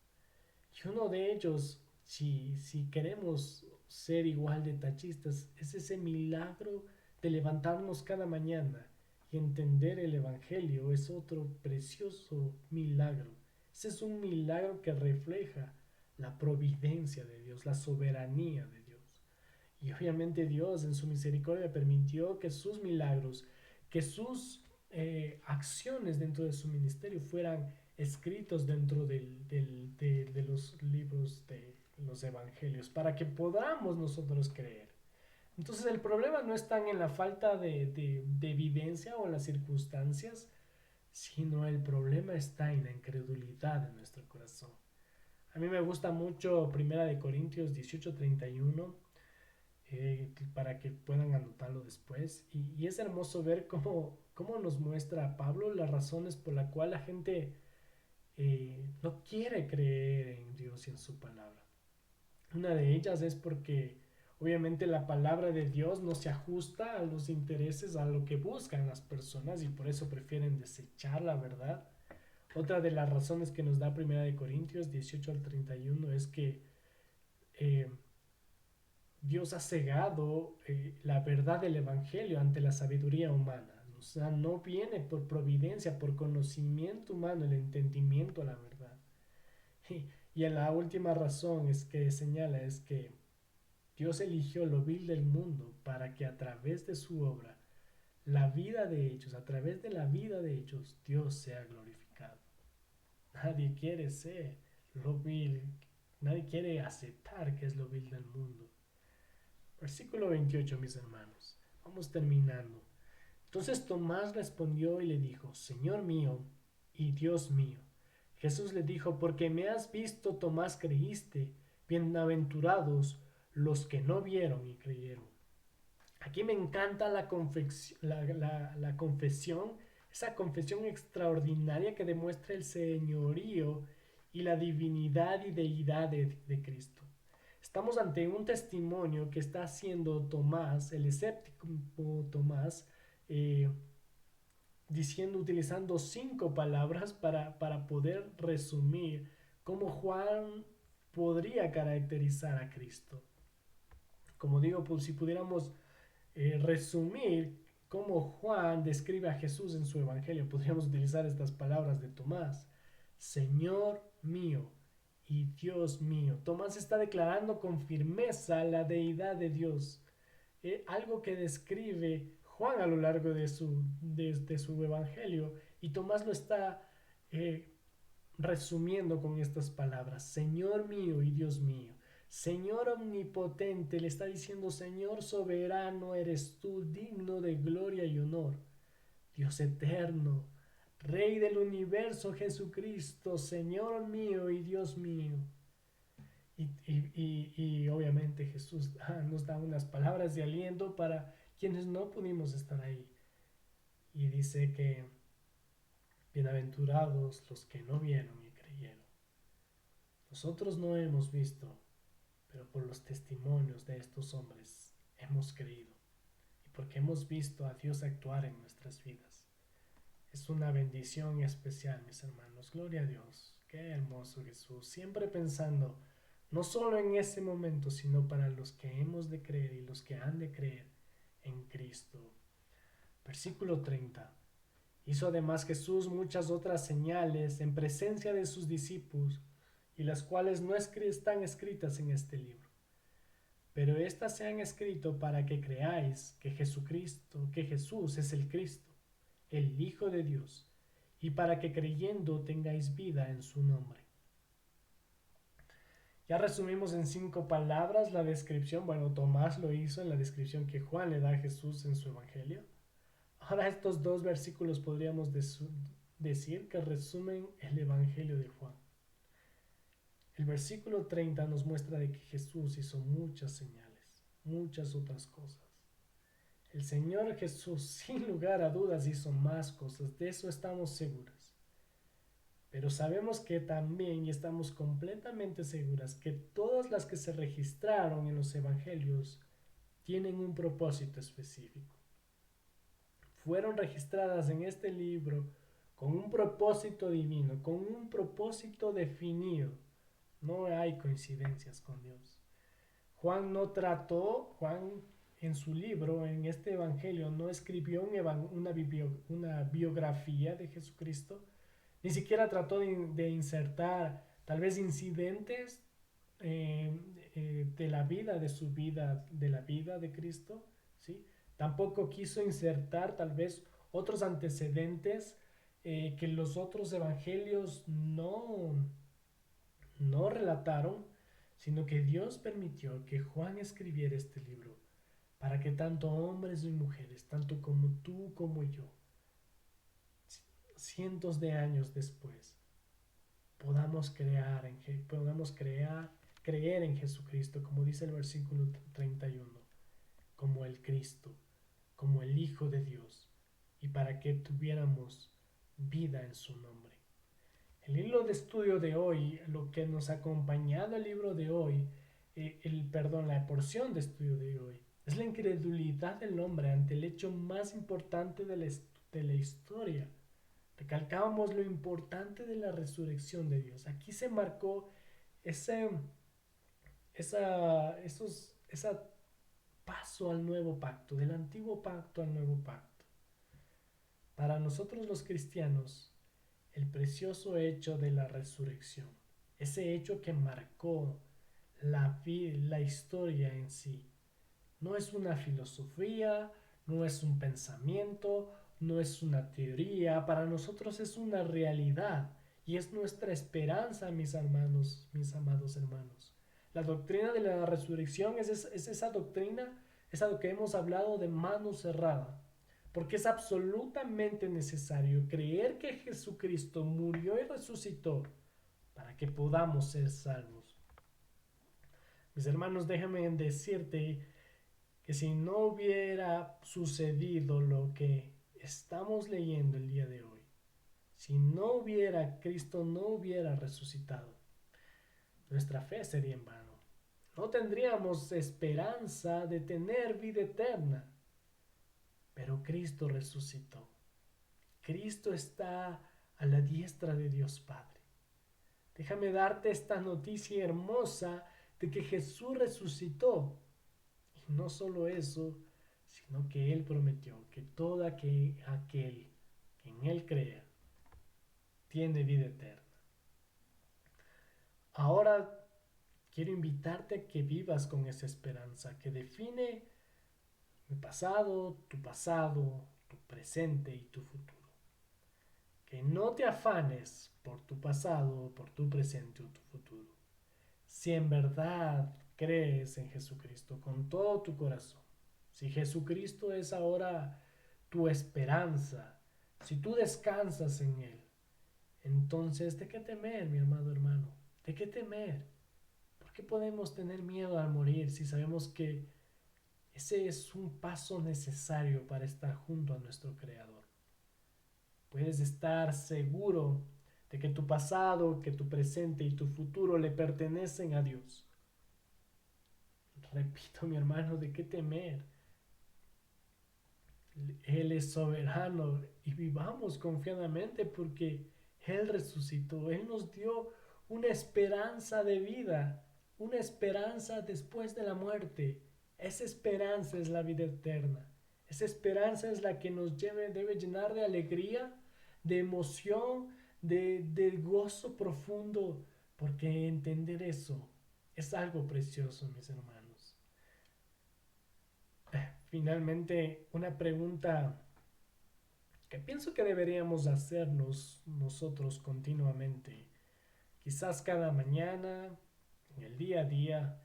Y uno de ellos, si queremos ser igual de tachistas, es ese milagro de levantarnos cada mañana y entender el Evangelio. Es otro precioso milagro. Ese es un milagro que refleja la providencia de Dios, la soberanía de Dios. Y obviamente Dios en su misericordia permitió que sus milagros, que sus acciones dentro de su ministerio fueran escritos dentro de los libros de los evangelios para que podamos nosotros creer. Entonces el problema no está en la falta de evidencia o en las circunstancias, sino el problema está en la incredulidad de nuestro corazón. A mí me gusta mucho Primera de Corintios 18:31 para que puedan anotarlo después. Y es hermoso ver cómo nos muestra Pablo las razones por las cuales la gente no quiere creer en Dios y en su palabra. Una de ellas es porque obviamente la palabra de Dios no se ajusta a los intereses, a lo que buscan las personas y por eso prefieren desechar la verdad. Otra de las razones que nos da Primera de Corintios 18 al 31 es que eh, Dios ha cegado la verdad del Evangelio ante la sabiduría humana. O sea, no viene por providencia, por conocimiento humano, el entendimiento a la verdad. Y la última razón es que señala es que Dios eligió lo vil del mundo para que a través de su obra, la vida de ellos, a través de la vida de ellos, Dios sea glorificado. Nadie quiere ser lo vil, nadie quiere aceptar que es lo vil del mundo. Versículo 28, mis hermanos. Vamos terminando. Entonces Tomás respondió y le dijo, Señor mío y Dios mío. Jesús le dijo, porque me has visto, Tomás, creíste. Bienaventurados los que no vieron y creyeron. Aquí me encanta la confesión, esa confesión extraordinaria que demuestra el señorío y la divinidad y deidad de Cristo. Estamos ante un testimonio que está haciendo Tomás, el escéptico Tomás, eh, diciendo, utilizando 5 palabras para poder resumir cómo Juan podría caracterizar a Cristo. Como digo, pues si pudiéramos resumir cómo Juan describe a Jesús en su evangelio. Podríamos utilizar estas palabras de Tomás: Señor mío y Dios mío. Tomás está declarando con firmeza la deidad de Dios, algo que describe Juan a lo largo de su evangelio, y Tomás lo está eh, resumiendo con estas palabras: Señor mío y Dios mío. Señor omnipotente, le está diciendo: Señor soberano eres tú, digno de gloria y honor. Dios eterno, Rey del universo, Jesucristo, Señor mío y Dios mío. Y obviamente Jesús nos da unas palabras de aliento para quienes no pudimos estar ahí. Y dice que bienaventurados los que no vieron y creyeron. Nosotros no hemos visto, pero por los testimonios de estos hombres hemos creído. Y porque hemos visto a Dios actuar en nuestras vidas. Es una bendición especial, mis hermanos. Gloria a Dios. Qué hermoso Jesús. Siempre pensando no solo en ese momento, sino para los que hemos de creer y los que han de creer en Cristo. Versículo 30. Hizo además Jesús muchas otras señales en presencia de sus discípulos, y las cuales no están escritas en este libro. Pero éstas se han escrito para que creáis que Jesús es el Cristo, el Hijo de Dios, y para que creyendo tengáis vida en su nombre. Ya resumimos en 5 palabras la descripción. Bueno, Tomás lo hizo en la descripción que Juan le da a Jesús en su evangelio. Ahora estos 2 versículos podríamos decir que resumen el evangelio de Juan. El versículo 30 nos muestra de que Jesús hizo muchas señales, muchas otras cosas. El Señor Jesús, sin lugar a dudas, hizo más cosas, de eso estamos seguros. Pero sabemos que también, y estamos completamente seguras, que todas las que se registraron en los evangelios tienen un propósito específico. Fueron registradas en este libro con un propósito divino, con un propósito definido. No hay coincidencias con Dios. Juan en su libro, en este evangelio, no escribió una biografía de Jesucristo, ni siquiera trató de insertar tal vez incidentes de la vida, de la vida de Cristo, ¿sí? Tampoco quiso insertar tal vez otros antecedentes que los otros evangelios no relataron, sino que Dios permitió que Juan escribiera este libro para que tanto hombres y mujeres, tanto como tú como yo, cientos de años después, podamos creer en Jesucristo, como dice el versículo 31, como el Cristo, como el Hijo de Dios, y para que tuviéramos vida en su nombre. El hilo de estudio de hoy, lo que nos ha acompañado el libro de hoy, la porción de estudio de hoy, es la incredulidad del hombre ante el hecho más importante de la historia. Recalcábamos lo importante de la resurrección de Dios. Aquí se marcó ese, esa paso al nuevo pacto, del antiguo pacto al nuevo pacto. Para nosotros los cristianos, el precioso hecho de la resurrección, ese hecho que marcó la historia en sí, no es una filosofía, no es un pensamiento, no es una teoría, para nosotros es una realidad y es nuestra esperanza, mis hermanos, mis amados hermanos. La doctrina de la resurrección es esa doctrina, es a lo que hemos hablado de mano cerrada, porque es absolutamente necesario creer que Jesucristo murió y resucitó para que podamos ser salvos. Mis hermanos, déjame decirte que si no hubiera sucedido lo que estamos leyendo el día de hoy, si no hubiera Cristo, no hubiera resucitado, nuestra fe sería en vano. No tendríamos esperanza de tener vida eterna. Pero Cristo resucitó. Cristo está a la diestra de Dios Padre. Déjame darte esta noticia hermosa de que Jesús resucitó. Y no solo eso, sino que Él prometió que todo aquel que en Él crea tiene vida eterna. Ahora quiero invitarte a que vivas con esa esperanza que define pasado, tu presente y tu futuro. Que no te afanes por tu pasado, por tu presente o tu futuro. Si en verdad crees en Jesucristo con todo tu corazón, si Jesucristo es ahora tu esperanza, si tú descansas en Él, entonces ¿de qué temer, mi amado hermano? ¿De qué temer? ¿Por qué podemos tener miedo al morir si sabemos que ese es un paso necesario para estar junto a nuestro Creador? Puedes estar seguro de que tu pasado, que tu presente y tu futuro le pertenecen a Dios. Repito, mi hermano, ¿de qué temer? Él es soberano y vivamos confiadamente porque Él resucitó. Él nos dio una esperanza de vida, una esperanza después de la muerte. Esa esperanza es la vida eterna. Esa esperanza es la que nos debe llenar de alegría, de emoción, de gozo profundo, porque entender eso es algo precioso, mis hermanos. Finalmente, una pregunta que pienso que deberíamos hacernos nosotros continuamente, quizás cada mañana, en el día a día,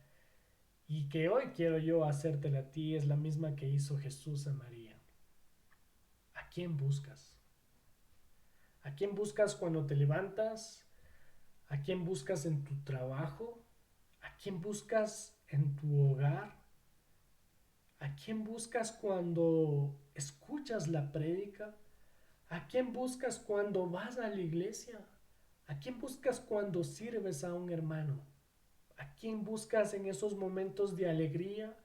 y que hoy quiero yo hacértela a ti, es la misma que hizo Jesús a María. ¿A quién buscas? ¿A quién buscas cuando te levantas? ¿A quién buscas en tu trabajo? ¿A quién buscas en tu hogar? ¿A quién buscas cuando escuchas la prédica? ¿A quién buscas cuando vas a la iglesia? ¿A quién buscas cuando sirves a un hermano? ¿A quién buscas en esos momentos de alegría,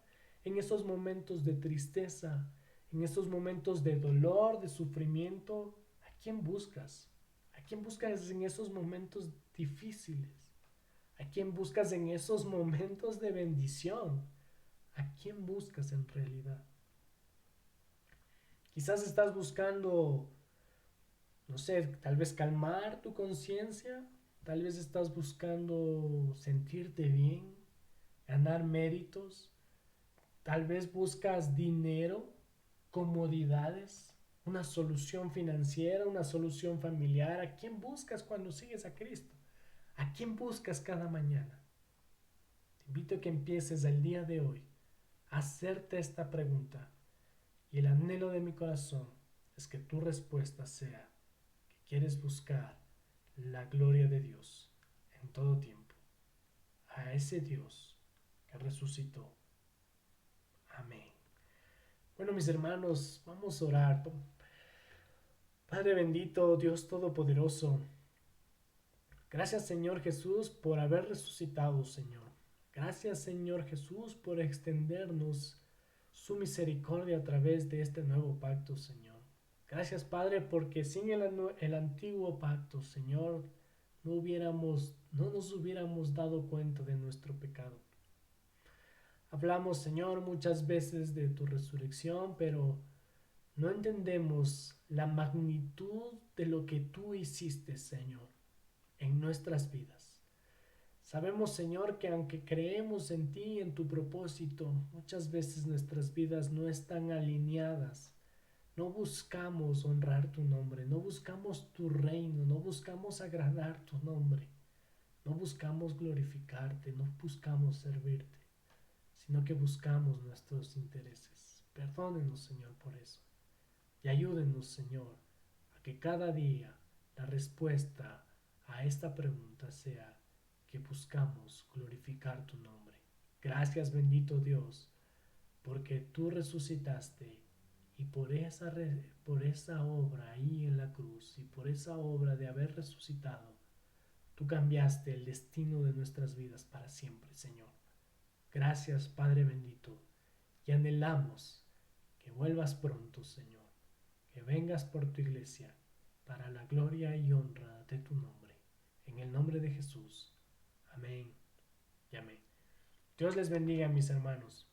en esos momentos de tristeza, en esos momentos de dolor, de sufrimiento? ¿A quién buscas? ¿A quién buscas en esos momentos difíciles? ¿A quién buscas en esos momentos de bendición? ¿A quién buscas en realidad? Quizás estás buscando, no sé, tal vez calmar tu conciencia, tal vez estás buscando sentirte bien, ganar méritos, tal vez buscas dinero, comodidades, una solución financiera, una solución familiar. ¿A quién buscas cuando sigues a Cristo? ¿A quién buscas cada mañana? Te invito a que empieces el día de hoy a hacerte esta pregunta y el anhelo de mi corazón es que tu respuesta sea que quieres buscar la gloria de Dios en todo tiempo, a ese Dios que resucitó. Amén. Bueno, mis hermanos, vamos a orar. Padre bendito, Dios todopoderoso, gracias Señor Jesús por haber resucitado, Señor. Gracias Señor Jesús por extendernos su misericordia a través de este nuevo pacto, Señor. Gracias Padre porque sin el antiguo pacto, Señor, no nos hubiéramos dado cuenta de nuestro pecado. Hablamos, Señor, muchas veces de tu resurrección, pero no entendemos la magnitud de lo que tú hiciste, Señor, en nuestras vidas. Sabemos, Señor, que aunque creemos en ti y en tu propósito, muchas veces nuestras vidas no están alineadas. No buscamos honrar tu nombre, no buscamos tu reino, no buscamos agradar tu nombre, no buscamos glorificarte, no buscamos servirte, sino que buscamos nuestros intereses. Perdónenos, Señor, por eso. Y ayúdenos, Señor, a que cada día la respuesta a esta pregunta sea que buscamos glorificar tu nombre. Gracias, bendito Dios, porque tú resucitaste y por esa obra ahí en la cruz y por esa obra de haber resucitado, tú cambiaste el destino de nuestras vidas para siempre, Señor. Gracias, Padre bendito, y anhelamos que vuelvas pronto, Señor, que vengas por tu iglesia para la gloria y honra de tu nombre. En el nombre de Jesús. Amén y amén. Dios les bendiga, mis hermanos.